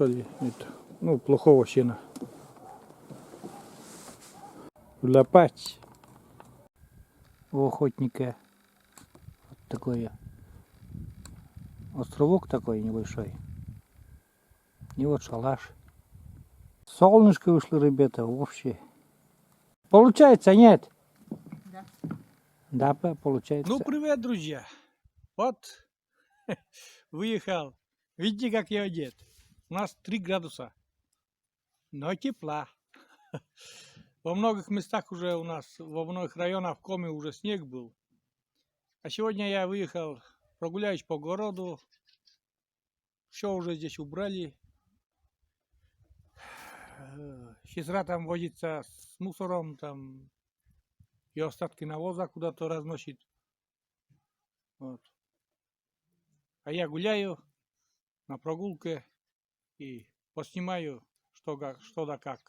что ли? Это, ну, плохого сена. Лопать. У охотника вот такой островок такой небольшой. И вот шалаш. Солнышко вышло, ребята, вообще. Получается, нет? Да. Да, получается. Ну, привет, друзья. Вот, выехал. Видите, как я одет? У нас 3 градуса. Но тепла. Во многих местах уже у нас, во многих районах в Коми уже снег был. А сегодня я выехал, прогуляюсь по городу. Все уже здесь убрали. Сестра там возится с мусором, там и остатки навоза куда-то разносит. Вот. А я гуляю на прогулке и поснимаю, что да как.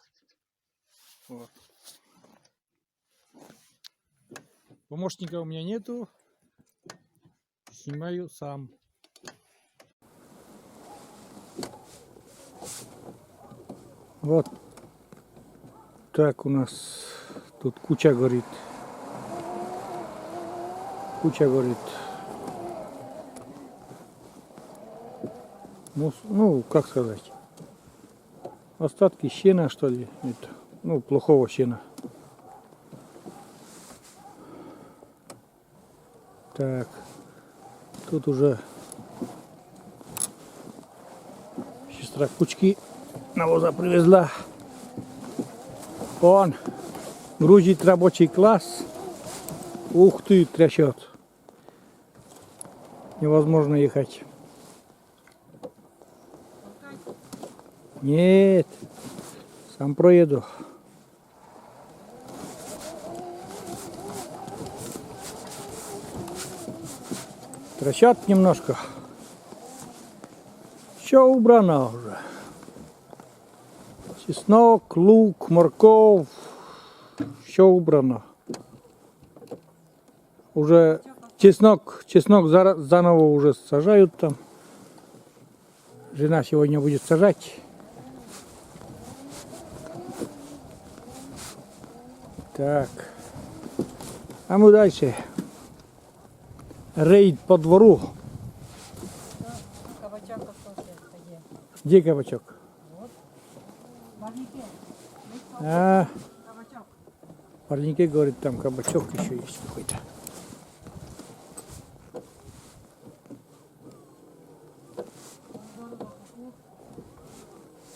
Вот. Помощника у меня нету. Снимаю сам. Вот так у нас тут куча горит. Куча горит. Ну, как сказать. Остатки сена, что ли. Это, ну, плохого сена. Так. Тут уже сестра кучки навоза привезла. Он грузит рабочий класс. Ух ты, трясет. Невозможно ехать. Нет, сам проеду. Трясет немножко. Все убрано уже. Чеснок, лук, морковь. Все убрано. Уже чеснок заново уже сажают там. Жена сегодня будет сажать. Так. А мы дальше. Рейд по двору. Кабачок остался. Где кабачок? Вот. В парнике. А, Кабачок. в парнике, говорит, там кабачок еще есть какой-то.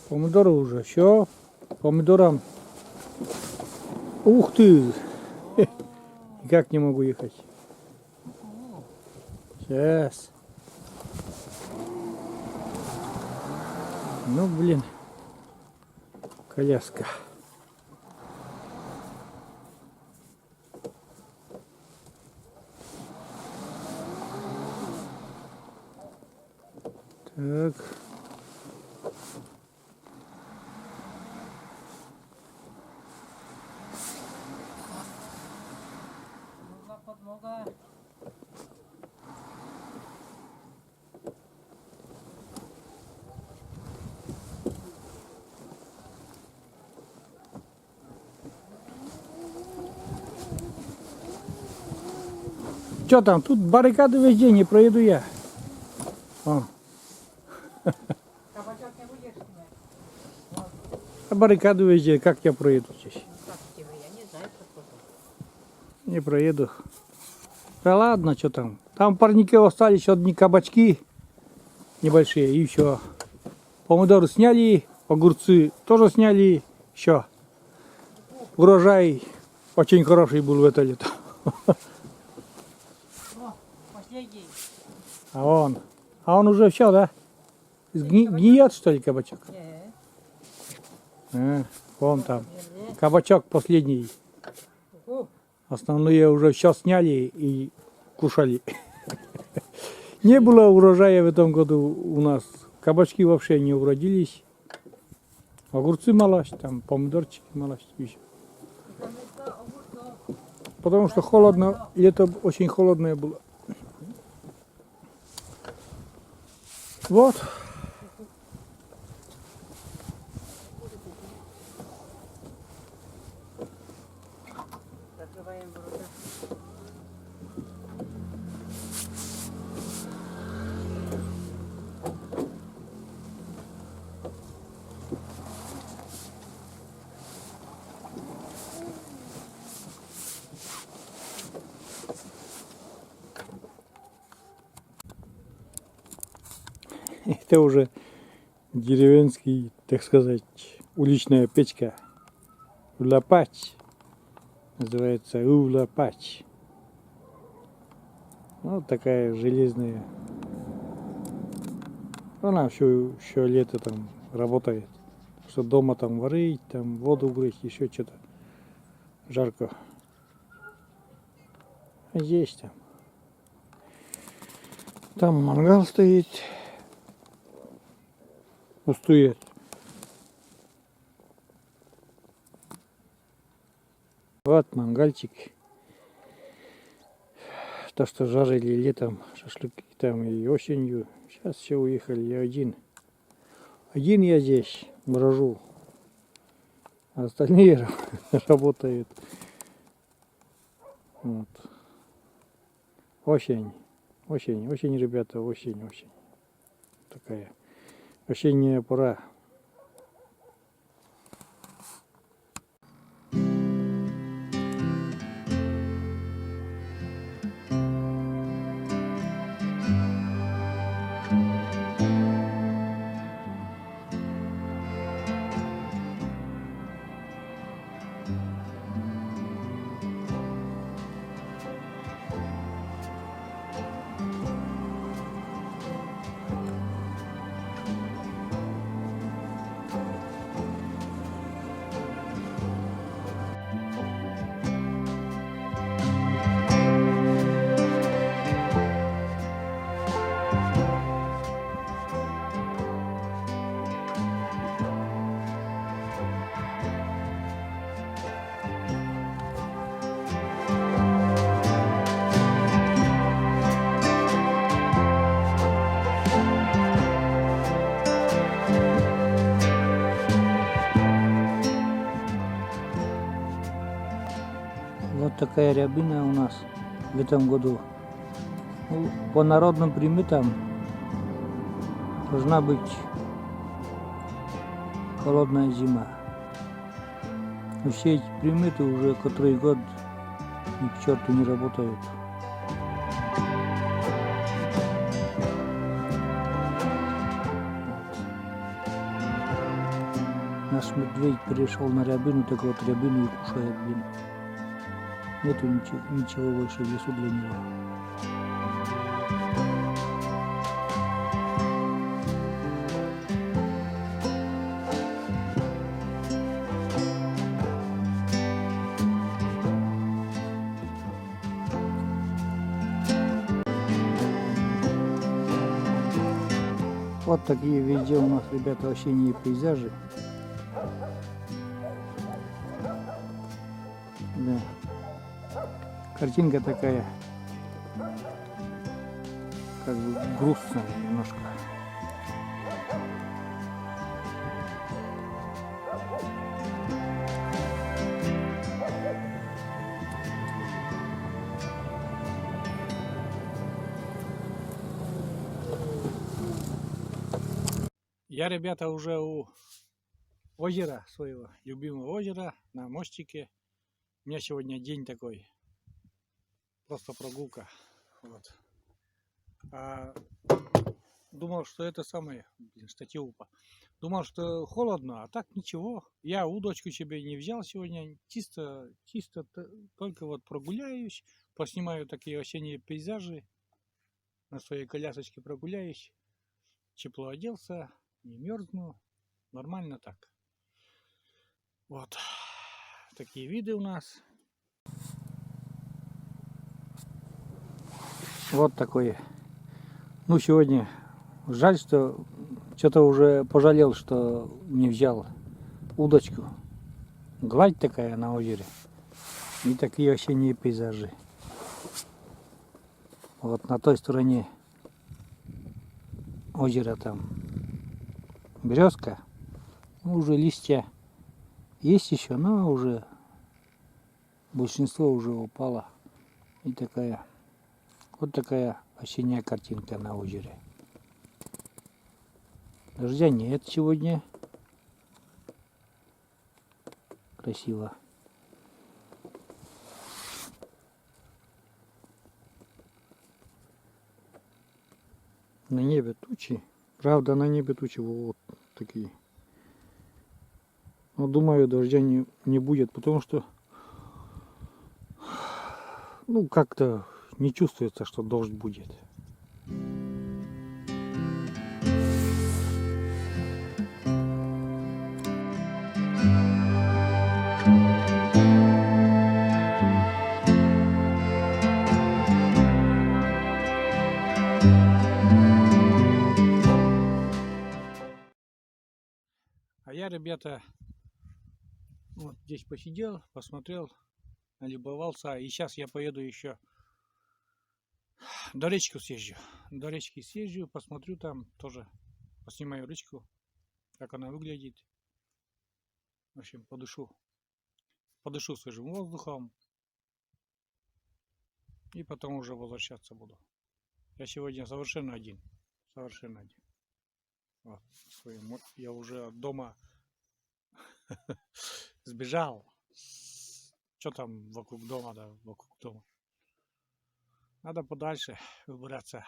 Помидоры уже. Все. Помидорам. Ух ты! Никак не могу ехать. Сейчас. Ну, блин. Коляска. Так. Нужна подмога. Что там? Тут баррикады везде, не проеду я. Вон. Кабачок не будешь снимать? А баррикады везде, как я проеду здесь? Ну как тебе? Я не знаю, что это. Не проеду. Да ладно, что там. Там в парнике остались одни кабачки небольшие и все. Помидоры сняли, огурцы тоже сняли. Все. Урожай очень хороший был в это лето. О, последний. А он уже все, да? Гниет, что ли, кабачок? Не. Вон там. Не. Кабачок последний. О, Основные уже все сняли и кушали. Не было урожая в этом году у нас. Кабачки вообще не уродились. Огурцы малость, там помидорчики малость. Потому что холодно, лето очень холодное было. Вот. Это уже деревенский, так сказать, уличная печка. Улапач. Называется улапач. Вот такая железная. Она все лето там работает. Что дома там варить, там воду греть, еще что-то. Жарко. А здесь там. Там мангал стоит. Пустует. Вот мангальчик. То, что жарили летом шашлыки там и осенью. Сейчас все уехали, я один. Один я здесь брожу. А остальные работают. Вот. Осень, ребята, осень. Такая осенняя пора. Вот такая рябина у нас в этом году. Ну, по народным приметам должна быть холодная зима. Но все эти приметы уже который год ни к черту не работают. Наш медведь перешел на рябину, так вот рябину и кушает, блин. Нету ничего больше в лесу для него. Вот такие везде у нас, ребята, осенние пейзажи. Да. Картинка такая, как бы грустная немножко. Я, ребята, уже у озера, своего любимого озера, на мостике. У меня сегодня день такой, просто прогулка. Вот. Думал, что это самое, блин, штатив упал. Думал, что холодно, а так ничего. Я удочку себе не взял сегодня, чисто только вот прогуляюсь, поснимаю такие осенние пейзажи, на своей колясочке прогуляюсь, тепло оделся, не мерзну, нормально так. Вот такие виды у нас. Вот такое. Ну, сегодня жаль, что что-то уже пожалел, что не взял удочку. Гладь такая на озере. И такие осенние пейзажи. Вот на той стороне озера там березка. Ну, уже листья есть еще, но уже большинство уже упало. И такая вот такая осенняя картинка на озере. Дождя нет сегодня. Красиво. На небе тучи. Правда, на небе тучи вот такие. Но думаю, дождя не будет, потому что ну как-то не чувствуется, что дождь будет. А я, ребята, вот здесь посидел, посмотрел, налюбовался. И сейчас я поеду еще до речки съезжу. До речки съезжу, посмотрю там тоже, поснимаю речку, как она выглядит. В общем, подышу свежим воздухом. И потом уже возвращаться буду. Я сегодня совершенно один. Совершенно один. Вот, я уже от дома сбежал. Что там вокруг дома, да, вокруг дома. Надо подальше выбираться.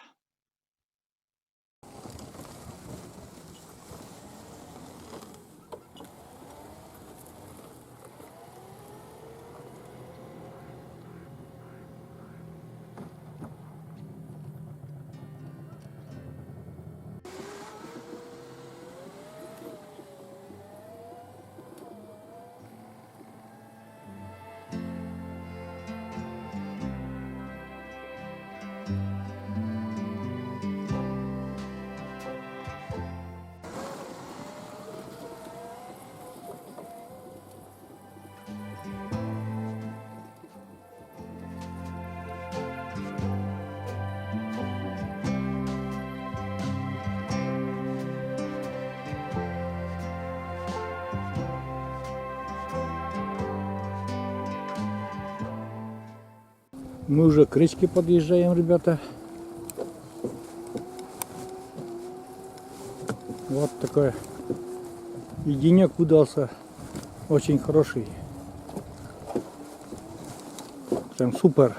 Мы уже к речке подъезжаем, ребята. Вот такой и денек выдался очень хороший. Прям супер.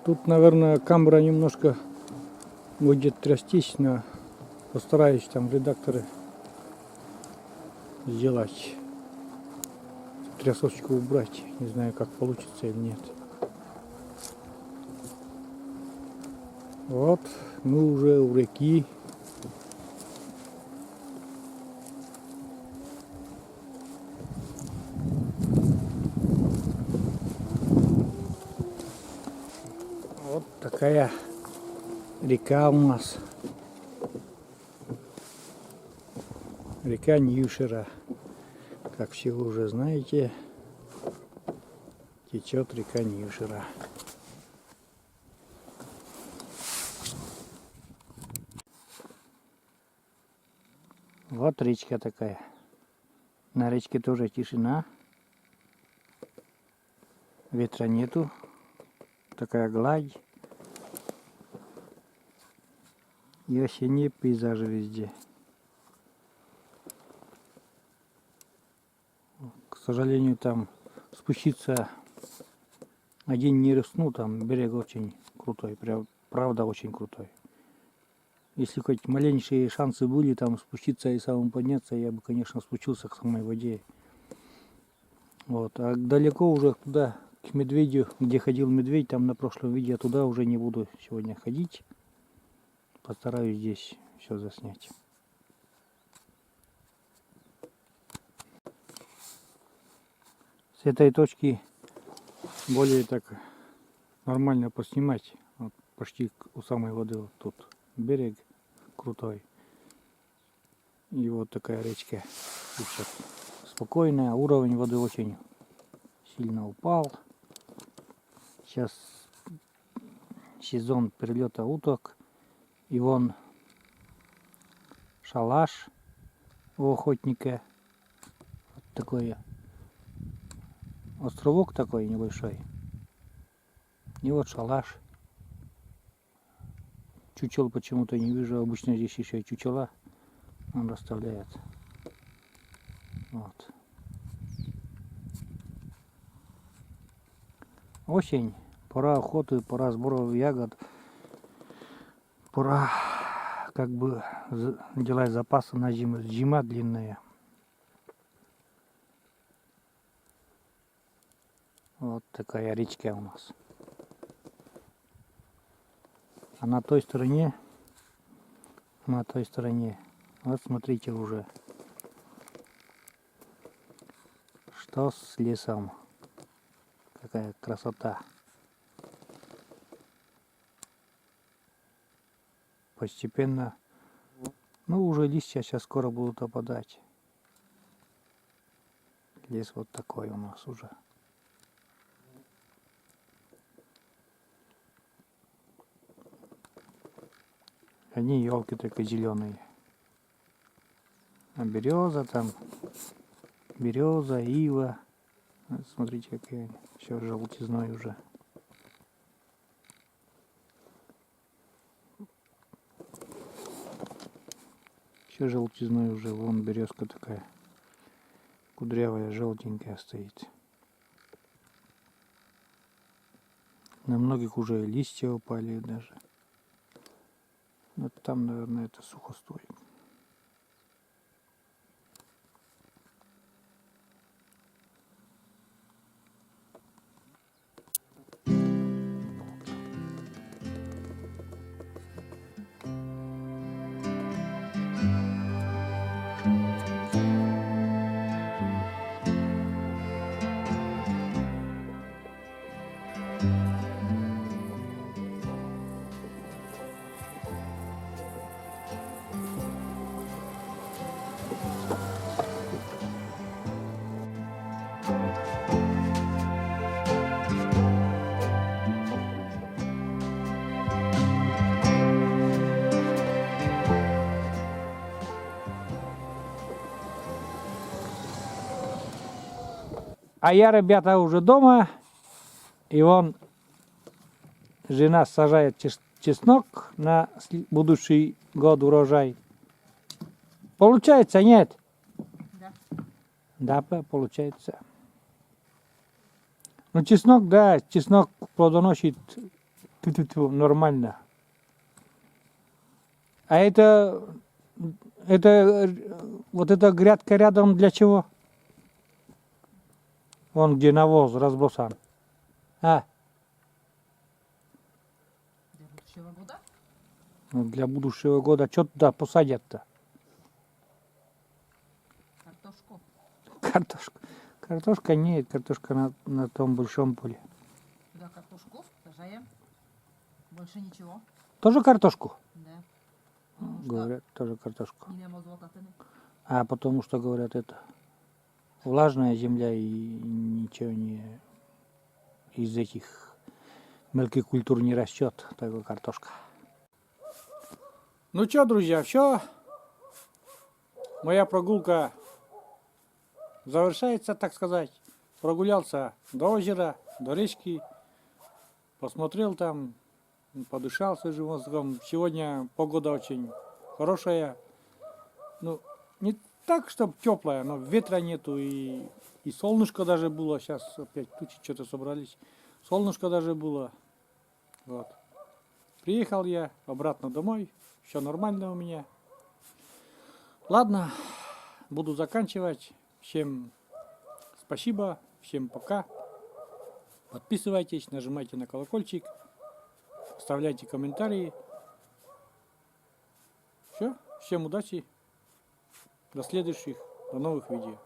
Тут, наверное, камера немножко будет трястись, но постараюсь там редакторы сделать. Трясочку убрать. Не знаю, как получится или нет. Вот, мы уже у реки. Вот такая река у нас. Река Ньюшера. Как все вы уже знаете, течет река Ньюшера. Вот речка такая. На речке тоже тишина. Ветра нету. Такая гладь. И осенние пейзажи везде. К сожалению, там спуститься один не рискну, там берег очень крутой, прям, правда очень крутой. Если хоть маленькие шансы были там спуститься и самому подняться, я бы, конечно, спустился к самой воде. Вот. А далеко уже туда, к медведю, где ходил медведь, там на прошлом видео, туда уже не буду сегодня ходить. Постараюсь здесь все заснять. С этой точки более так нормально поснимать. Вот почти у самой воды вот тут берег крутой. И вот такая речка. Сейчас спокойная, уровень воды очень сильно упал. Сейчас сезон перелета уток. И вон шалаш у охотника. Вот такой островок такой небольшой. И вот шалаш. Чучел почему-то не вижу. Обычно здесь еще и чучела он расставляет. Вот. Осень. Пора охоты, пора сбора ягод. Пора как бы делать запасы на зиму. Зима длинная. Вот такая речка у нас. А на той стороне, вот смотрите уже, что с лесом. Какая красота. Постепенно, ну уже листья сейчас скоро будут опадать. Лес вот такой у нас уже. Одни елки только зеленые. А береза там, береза, ива. Вот смотрите, какие они. Все желтизной уже. Все желтизной уже. Вон березка такая кудрявая, желтенькая стоит. На многих уже листья упали даже. Вот там, наверное, это сухостой. А я, ребята, уже дома. И вон жена сажает чеснок на будущий год урожай. Получается, нет? Да. Да, получается. Ну, чеснок, да, чеснок плодоносит нормально. А это вот эта грядка рядом для чего? Вон где навоз разбросан. А, Для будущего года? ну, для будущего года что туда посадят-то? Картошку. Картошка. Картошка нет, картошка на том большом поле. Туда картошку сажаем. Больше ничего. Тоже картошку? Да. Потому что Говорят, тоже картошку. не нема злакатыны. А потому что говорят это влажная земля и ничего не из этих мелких культур не растет, только картошка. Ну что, друзья, все. Моя прогулка завершается, так сказать. Прогулялся до озера, до речки, посмотрел там, подышал свежим воздухом. Сегодня погода очень хорошая. Ну, не так, чтобы теплая, но ветра нету и солнышко даже было. Сейчас опять тучи что-то собрались. Солнышко даже было. Вот. Приехал я обратно домой. Все нормально у меня. Ладно, буду заканчивать. Всем спасибо, всем пока. Подписывайтесь, нажимайте на колокольчик, оставляйте комментарии. Все, всем удачи, до следующих, до новых видео.